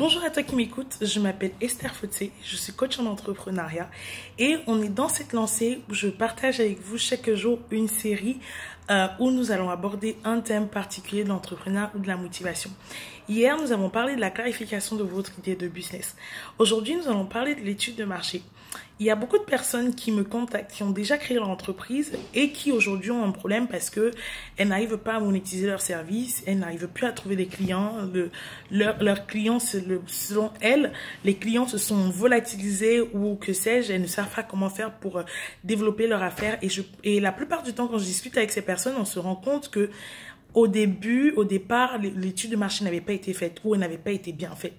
Bonjour à toi qui m'écoute, je m'appelle Esther Fotsé, je suis coach en entrepreneuriat et on est dans cette lancée où je partage avec vous chaque jour une série où nous allons aborder un thème particulier de l'entrepreneuriat ou de la motivation. Hier, nous avons parlé de la clarification de votre idée de business. Aujourd'hui, nous allons parler de l'étude de marché. Il y a beaucoup de personnes qui me contactent, qui ont déjà créé leur entreprise et qui aujourd'hui ont un problème parce que elles n'arrivent pas à monétiser leurs services, elles n'arrivent plus à trouver des clients. Leurs clients, selon elles, les clients se sont volatilisés ou que sais-je, elles ne savent pas comment faire pour développer leur affaire. Et la plupart du temps, quand je discute avec ces personnes, on se rend compte que au départ, l'étude de marché n'avait pas été faite ou elle n'avait pas été bien faite.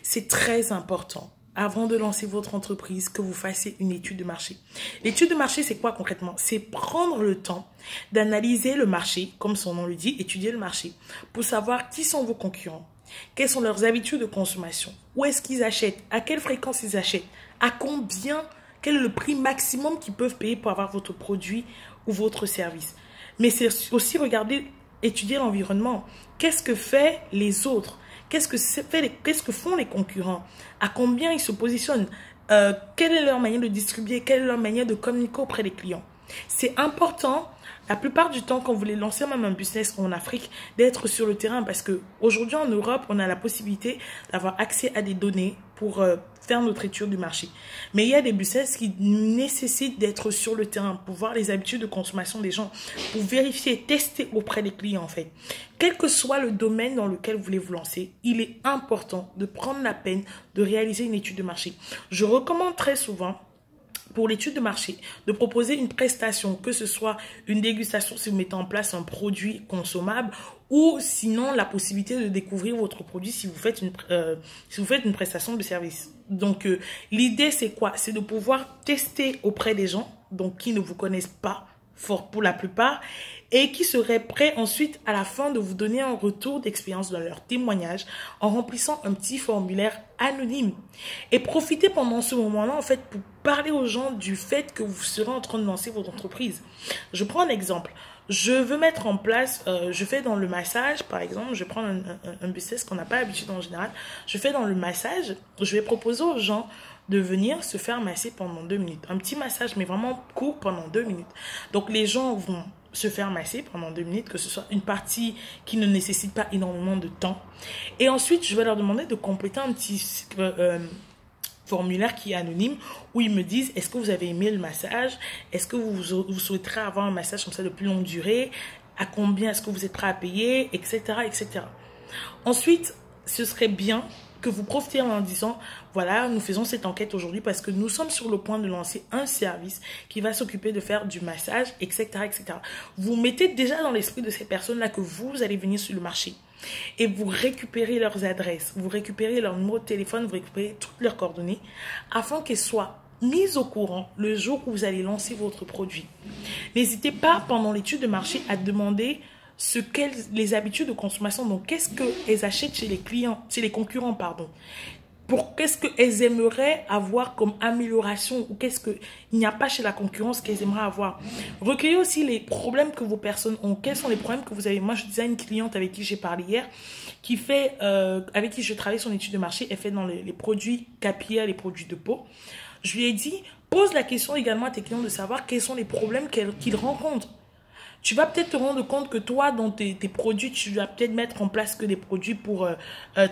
C'est très important, avant de lancer votre entreprise, que vous fassiez une étude de marché. L'étude de marché, c'est quoi concrètement? C'est prendre le temps d'analyser le marché, comme son nom le dit, étudier le marché, pour savoir qui sont vos concurrents, quelles sont leurs habitudes de consommation, où est-ce qu'ils achètent, à quelle fréquence ils achètent, à combien, quel est le prix maximum qu'ils peuvent payer pour avoir votre produit ou votre service. Mais c'est aussi regarder, étudier l'environnement. Qu'est-ce que font les autres? Qu'est-ce que font les concurrents? À combien ils se positionnent? Quelle est leur manière de distribuer? Quelle est leur manière de communiquer auprès des clients? C'est important, la plupart du temps, quand vous voulez lancer même un business en Afrique, d'être sur le terrain. Parce qu'aujourd'hui, en Europe, on a la possibilité d'avoir accès à des données pour faire notre étude du marché. Mais il y a des business qui nécessitent d'être sur le terrain pour voir les habitudes de consommation des gens, pour vérifier, tester auprès des clients en fait. Quel que soit le domaine dans lequel vous voulez vous lancer, il est important de prendre la peine de réaliser une étude de marché. Je recommande très souvent, pour l'étude de marché, de proposer une prestation, que ce soit une dégustation si vous mettez en place un produit consommable ou sinon la possibilité de découvrir votre produit si vous faites une prestation de service. Donc, l'idée, c'est quoi? C'est de pouvoir tester auprès des gens donc qui ne vous connaissent pas fort pour la plupart et qui seraient prêts ensuite à la fin de vous donner un retour d'expérience dans leur témoignage en remplissant un petit formulaire anonyme. Et profitez pendant ce moment-là en fait pour parler aux gens du fait que vous serez en train de lancer votre entreprise. Je prends un exemple. Je veux mettre en place, je fais dans le massage, par exemple, je prends un business qu'on n'a pas l'habitude en général. Je fais dans le massage, je vais proposer aux gens de venir se faire masser pendant 2 minutes. Un petit massage, mais vraiment court pendant 2 minutes. Donc, les gens vont se faire masser pendant 2 minutes, que ce soit une partie qui ne nécessite pas énormément de temps. Et ensuite, je vais leur demander de compléter un petit formulaire qui est anonyme où ils me disent est-ce que vous avez aimé le massage, est-ce que vous souhaiterez avoir un massage comme ça de plus longue durée, à combien est-ce que vous êtes prêt à payer, etc., etc. Ensuite, ce serait bien que vous profitiez en disant voilà, nous faisons cette enquête aujourd'hui parce que nous sommes sur le point de lancer un service qui va s'occuper de faire du massage, etc., etc. Vous mettez déjà dans l'esprit de ces personnes-là que vous allez venir sur le marché et vous récupérez leurs adresses, vous récupérez leur numéro de téléphone, vous récupérez toutes leurs coordonnées afin qu'elles soient mises au courant le jour où vous allez lancer votre produit. N'hésitez pas pendant l'étude de marché à demander les habitudes de consommation, donc qu'est-ce qu'elles achètent chez les clients, chez les concurrents, pardon. Qu'est-ce qu'elles aimeraient avoir comme amélioration ou qu'est-ce qu'il n'y a pas chez la concurrence qu'elles aimeraient avoir. Recueillez aussi les problèmes que vos personnes ont. Quels sont les problèmes que vous avez? Moi, je disais à une cliente avec qui j'ai parlé hier, avec qui je travaille son étude de marché, elle fait dans les produits capillaires, les produits de peau. Je lui ai dit, pose la question également à tes clients de savoir quels sont les problèmes qu'ils rencontrent. Tu vas peut-être te rendre compte que toi, dans tes produits, tu vas peut-être mettre en place que des produits pour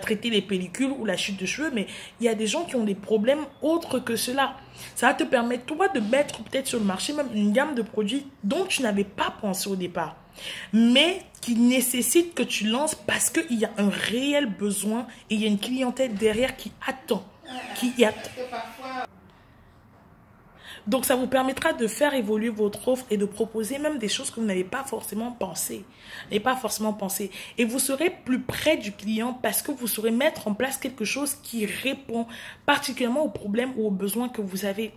traiter les pellicules ou la chute de cheveux, mais il y a des gens qui ont des problèmes autres que cela. Ça va te permettre, toi, de mettre peut-être sur le marché même une gamme de produits dont tu n'avais pas pensé au départ, mais qui nécessitent que tu lances parce qu'il y a un réel besoin et il y a une clientèle derrière qui attend, Donc, ça vous permettra de faire évoluer votre offre et de proposer même des choses que vous n'avez pas forcément pensé. Et vous serez plus près du client parce que vous saurez mettre en place quelque chose qui répond particulièrement aux problèmes ou aux besoins que vous avez.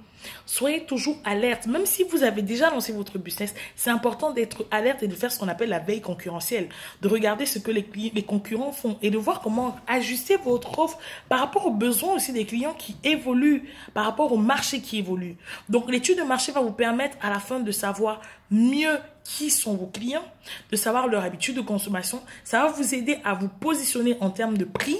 Soyez toujours alerte. Même si vous avez déjà lancé votre business, c'est important d'être alerte et de faire ce qu'on appelle la veille concurrentielle. De regarder ce que les concurrents font et de voir comment ajuster votre offre par rapport aux besoins aussi des clients qui évoluent, par rapport au marché qui évolue. Donc, l'étude de marché va vous permettre à la fin de savoir mieux qui sont vos clients, de savoir leur habitude de consommation. Ça va vous aider à vous positionner en termes de prix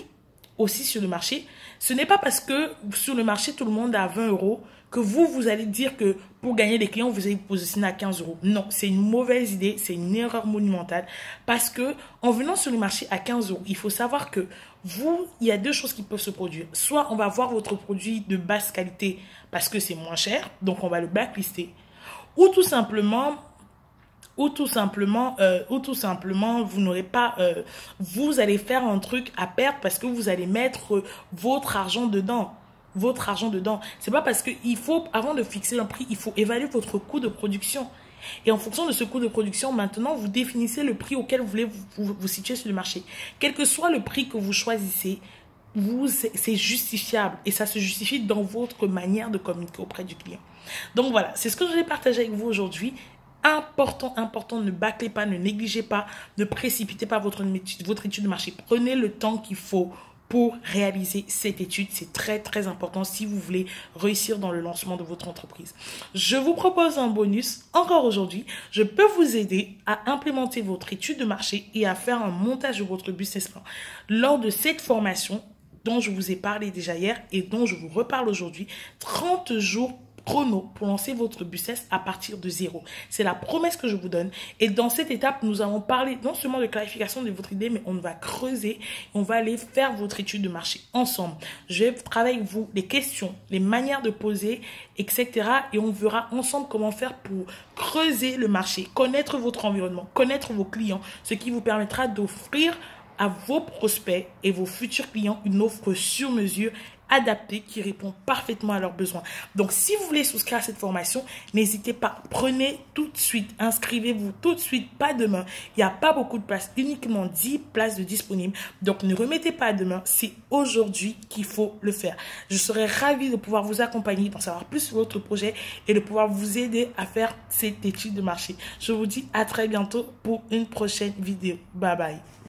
aussi sur le marché, ce n'est pas parce que sur le marché, tout le monde est à 20 euros que vous allez dire que pour gagner des clients, vous allez vous positionner à 15 euros. Non, c'est une mauvaise idée, c'est une erreur monumentale parce que en venant sur le marché à 15 euros, il faut savoir que il y a deux choses qui peuvent se produire. Soit on va voir votre produit de basse qualité parce que c'est moins cher, donc on va le blacklister, ou tout simplement, vous n'aurez pas, vous allez faire un truc à perdre parce que vous allez mettre votre argent dedans. C'est pas parce que avant de fixer un prix, il faut évaluer votre coût de production. Et en fonction de ce coût de production, maintenant, vous définissez le prix auquel vous voulez vous situer sur le marché. Quel que soit le prix que vous choisissez, c'est justifiable. Et ça se justifie dans votre manière de communiquer auprès du client. Donc voilà, c'est ce que je vais partager avec vous aujourd'hui. Important, ne bâclez pas, ne négligez pas, ne précipitez pas votre étude de marché. Prenez le temps qu'il faut pour réaliser cette étude. C'est très, très important si vous voulez réussir dans le lancement de votre entreprise. Je vous propose un bonus. Encore aujourd'hui, je peux vous aider à implémenter votre étude de marché et à faire un montage de votre business plan. Lors de cette formation dont je vous ai parlé déjà hier et dont je vous reparle aujourd'hui, 30 jours chrono pour lancer votre business à partir de zéro. C'est la promesse que je vous donne. Et dans cette étape, nous allons parler non seulement de clarification de votre idée, mais on va creuser, on va aller faire votre étude de marché ensemble. Je vais travailler avec vous les questions, les manières de poser, etc. Et on verra ensemble comment faire pour creuser le marché, connaître votre environnement, connaître vos clients, ce qui vous permettra d'offrir à vos prospects et vos futurs clients une offre sur mesure adaptée qui répond parfaitement à leurs besoins. Donc, si vous voulez souscrire à cette formation, n'hésitez pas. Prenez tout de suite, inscrivez-vous tout de suite, pas demain. Il n'y a pas beaucoup de places, uniquement 10 places de disponibles. Donc, ne remettez pas à demain, c'est aujourd'hui qu'il faut le faire. Je serai ravie de pouvoir vous accompagner, d'en savoir plus sur votre projet et de pouvoir vous aider à faire cette étude de marché. Je vous dis à très bientôt pour une prochaine vidéo. Bye bye.